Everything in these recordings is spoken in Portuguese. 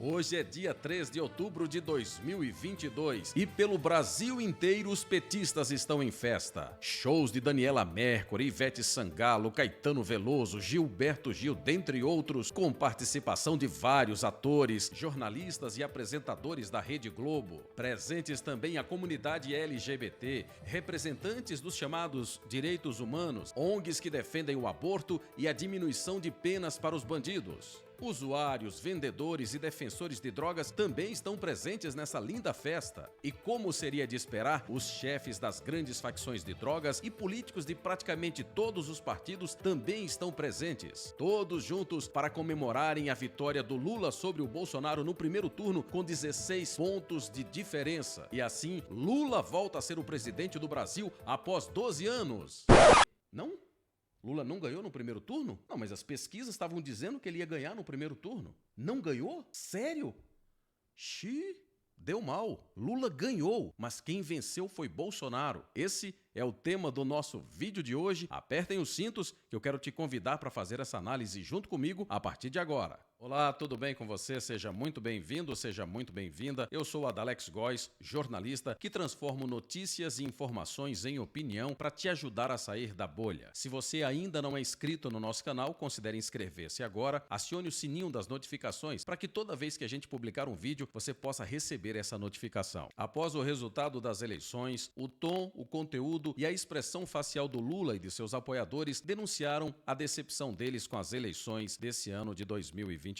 Hoje é dia 3 de outubro de 2022 e pelo Brasil inteiro os petistas estão em festa. Shows de Daniela Mercury, Ivete Sangalo, Caetano Veloso, Gilberto Gil, dentre outros, com participação de vários atores, jornalistas e apresentadores da Rede Globo. Presentes também a comunidade LGBT, representantes dos chamados direitos humanos, ONGs que defendem o aborto e a diminuição de penas para os bandidos. Usuários, vendedores e defensores de drogas também estão presentes nessa linda festa. E como seria de esperar, os chefes das grandes facções de drogas e políticos de praticamente todos os partidos também estão presentes. Todos juntos para comemorarem a vitória do Lula sobre o Bolsonaro no primeiro turno com 16 pontos de diferença. E assim, Lula volta a ser o presidente do Brasil após 12 anos. Não? Lula não ganhou no primeiro turno? Não, mas as pesquisas estavam dizendo que ele ia ganhar no primeiro turno. Não ganhou? Sério? Xiii, deu mal. Lula ganhou, mas quem venceu foi Bolsonaro. Esse é o tema do nosso vídeo de hoje. Apertem os cintos que eu quero te convidar para fazer essa análise junto comigo a partir de agora. Olá, tudo bem com você? Seja muito bem-vindo, seja muito bem-vinda. Eu sou Adalex Góes, jornalista que transformo notícias e informações em opinião para te ajudar a sair da bolha. Se você ainda não é inscrito no nosso canal, considere inscrever-se agora, acione o sininho das notificações para que toda vez que a gente publicar um vídeo, você possa receber essa notificação. Após o resultado das eleições, o tom, o conteúdo e a expressão facial do Lula e de seus apoiadores denunciaram a decepção deles com as eleições desse ano de 2022.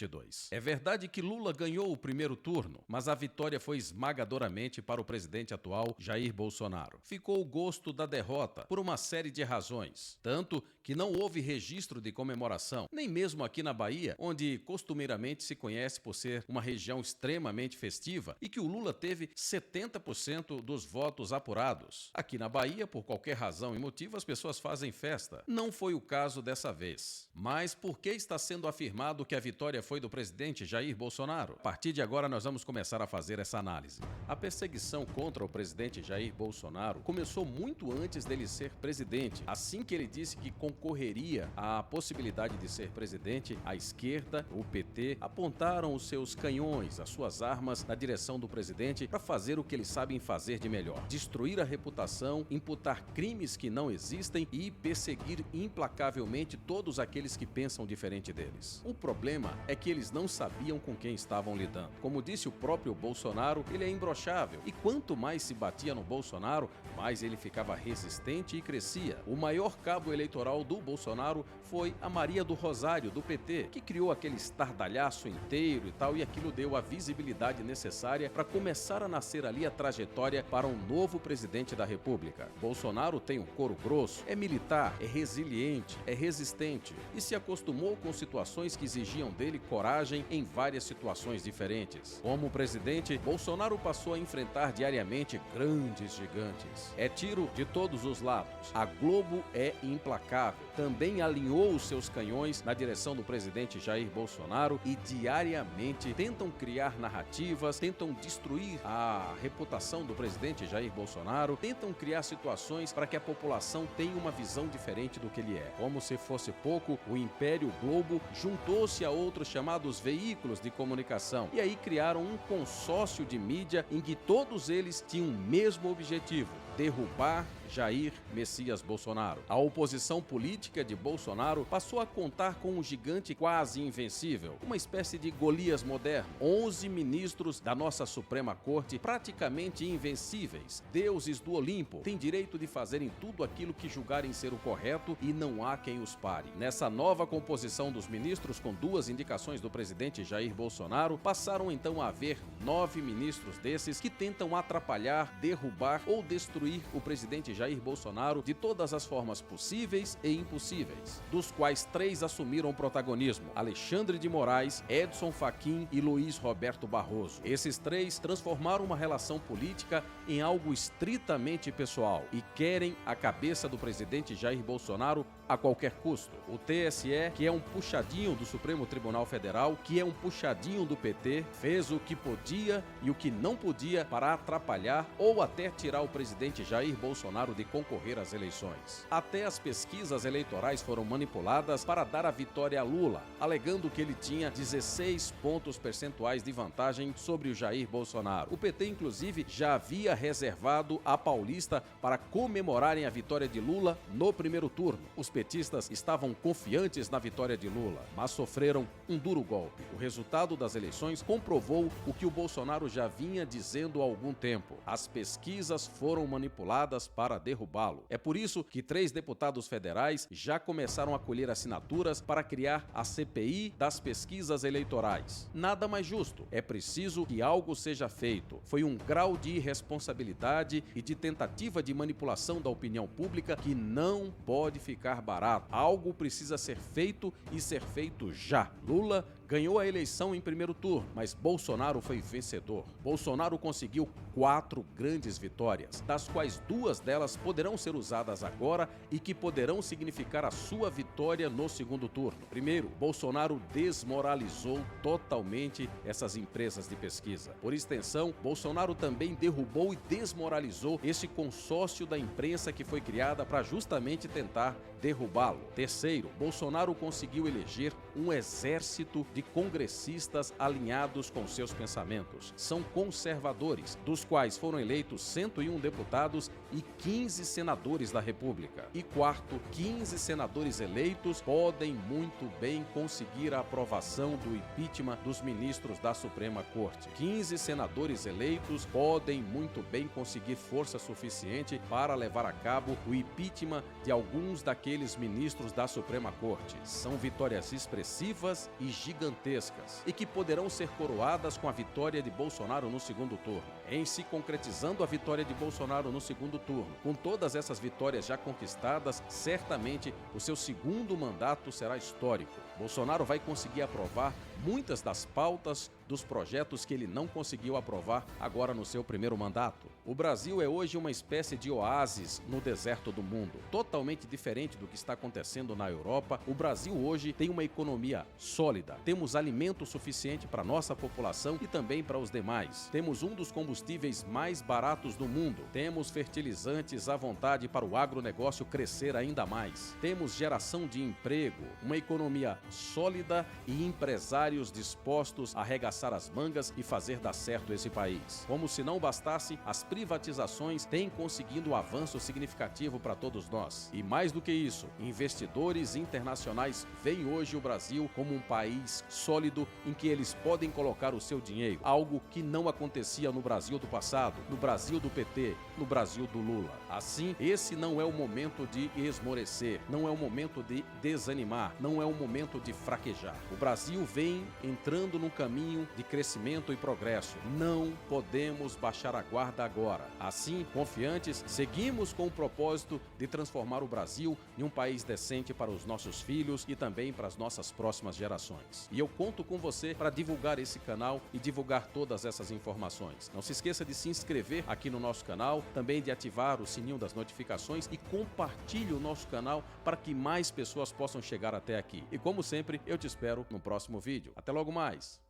É verdade que Lula ganhou o primeiro turno, mas a vitória foi esmagadoramente para o presidente atual, Jair Bolsonaro. Ficou o gosto da derrota por uma série de razões, tanto que não houve registro de comemoração, nem mesmo aqui na Bahia, onde costumeiramente se conhece por ser uma região extremamente festiva e que o Lula teve 70% dos votos apurados. Aqui na Bahia, por qualquer razão e motivo, as pessoas fazem festa. Não foi o caso dessa vez. Mas por que está sendo afirmado que a vitória foi do presidente Jair Bolsonaro? A partir de agora nós vamos começar a fazer essa análise. A perseguição contra o presidente Jair Bolsonaro começou muito antes dele ser presidente. Assim que ele disse que concorreria à possibilidade de ser presidente, a esquerda, o PT, apontaram os seus canhões, as suas armas na direção do presidente para fazer o que eles sabem fazer de melhor: destruir a reputação, imputar crimes que não existem e perseguir implacavelmente todos aqueles que pensam diferente deles. O problema é que eles não sabiam com quem estavam lidando. Como disse o próprio Bolsonaro, ele é imbrochável. E quanto mais se batia no Bolsonaro, mais ele ficava resistente e crescia. O maior cabo eleitoral do Bolsonaro foi a Maria do Rosário, do PT, que criou aquele estardalhaço inteiro e tal, e aquilo deu a visibilidade necessária para começar a nascer ali a trajetória para um novo presidente da República. Bolsonaro tem um couro grosso, é militar, é resiliente, é resistente e se acostumou com situações que exigiam dele coragem em várias situações diferentes. Como presidente, Bolsonaro passou a enfrentar diariamente grandes gigantes. É tiro de todos os lados. A Globo é implacável. Também alinhou os seus canhões na direção do presidente Jair Bolsonaro e diariamente tentam criar narrativas, tentam destruir a reputação do presidente Jair Bolsonaro, tentam criar situações para que a população tenha uma visão diferente do que ele é. Como se fosse pouco, o Império Globo juntou-se a outros chamados veículos de comunicação e aí criaram um consórcio de mídia em que todos eles tinham o mesmo objetivo: derrubar Jair Messias Bolsonaro. A oposição política de Bolsonaro passou a contar com um gigante quase invencível, uma espécie de Golias moderno. 11 ministros da nossa Suprema Corte praticamente invencíveis, deuses do Olimpo, têm direito de fazerem tudo aquilo que julgarem ser o correto e não há quem os pare. Nessa nova composição dos ministros, com duas indicações do presidente Jair Bolsonaro, passaram então a haver 9 ministros desses que tentam atrapalhar, derrubar ou destruir o presidente Jair Bolsonaro de todas as formas possíveis e impossíveis, dos quais 3 assumiram o protagonismo: Alexandre de Moraes, Edson Fachin e Luiz Roberto Barroso. Esses 3 transformaram uma relação política em algo estritamente pessoal e querem a cabeça do presidente Jair Bolsonaro a qualquer custo. O TSE, que é um puxadinho do Supremo Tribunal Federal, que é um puxadinho do PT, fez o que podia e o que não podia para atrapalhar ou até tirar o presidente presidente Jair Bolsonaro de concorrer às eleições. Até as pesquisas eleitorais foram manipuladas para dar a vitória a Lula, alegando que ele tinha 16 pontos percentuais de vantagem sobre o Jair Bolsonaro. O PT, inclusive, já havia reservado a Paulista para comemorarem a vitória de Lula no primeiro turno. Os petistas estavam confiantes na vitória de Lula, mas sofreram um duro golpe. O resultado das eleições comprovou o que o Bolsonaro já vinha dizendo há algum tempo. As pesquisas foram manipuladas para derrubá-lo. É por isso que 3 deputados federais já começaram a colher assinaturas para criar a CPI das pesquisas eleitorais. Nada mais justo. É preciso que algo seja feito. Foi um grau de irresponsabilidade e de tentativa de manipulação da opinião pública que não pode ficar barato. Algo precisa ser feito e ser feito já. Lula ganhou a eleição em primeiro turno, mas Bolsonaro foi vencedor. Bolsonaro conseguiu 4 grandes vitórias, das quais 2 delas poderão ser usadas agora e que poderão significar a sua vitória no segundo turno. Primeiro, Bolsonaro desmoralizou totalmente essas empresas de pesquisa. Por extensão, Bolsonaro também derrubou e desmoralizou esse consórcio da imprensa que foi criada para justamente tentar derrubá-lo. Terceiro, Bolsonaro conseguiu eleger um exército de congressistas alinhados com seus pensamentos. São conservadores, dos quais foram eleitos 101 deputados e 15 senadores da República. E quarto, 15 senadores eleitos podem muito bem conseguir a aprovação do impeachment dos ministros da Suprema Corte. 15 senadores eleitos podem muito bem conseguir força suficiente para levar a cabo o impeachment de alguns daqueles ministros da Suprema Corte. São vitórias expressivas e gigantescas e que poderão ser coroadas com a vitória de Bolsonaro no segundo turno. Em se concretizando a vitória de Bolsonaro no segundo turno, com todas essas vitórias já conquistadas, certamente o seu segundo mandato será histórico. Bolsonaro vai conseguir aprovar muitas das pautas dos projetos que ele não conseguiu aprovar agora no seu primeiro mandato. O Brasil é hoje uma espécie de oásis no deserto do mundo, totalmente diferente do que está acontecendo na Europa. O Brasil hoje tem uma economia sólida, temos alimento suficiente para nossa população e também para os demais. Temos um dos combustíveis mais baratos do mundo, temos fertilizantes à vontade para o agronegócio crescer ainda mais. Temos geração de emprego, uma economia sólida e empresários dispostos a arregaçar as mangas e fazer dar certo esse país. Como se não bastasse, as privatizações têm conseguido um avanço significativo para todos nós. E mais do que isso, investidores internacionais veem hoje o Brasil como um país sólido em que eles podem colocar o seu dinheiro, algo que não acontecia no Brasil do passado, no Brasil do PT, no Brasil do Lula. Assim, esse não é o momento de esmorecer, não é o momento de desanimar, não é o momento de fraquejar. O Brasil vem entrando num caminho de crescimento e progresso. Não podemos baixar a guarda agora. Assim, confiantes, seguimos com o propósito de transformar o Brasil em um país decente para os nossos filhos e também para as nossas próximas gerações. E eu conto com você para divulgar esse canal e divulgar todas essas informações. Não se esqueça de se inscrever aqui no nosso canal, também de ativar o sininho das notificações e compartilhe o nosso canal para que mais pessoas possam chegar até aqui. E como sempre, eu te espero no próximo vídeo. Até logo mais!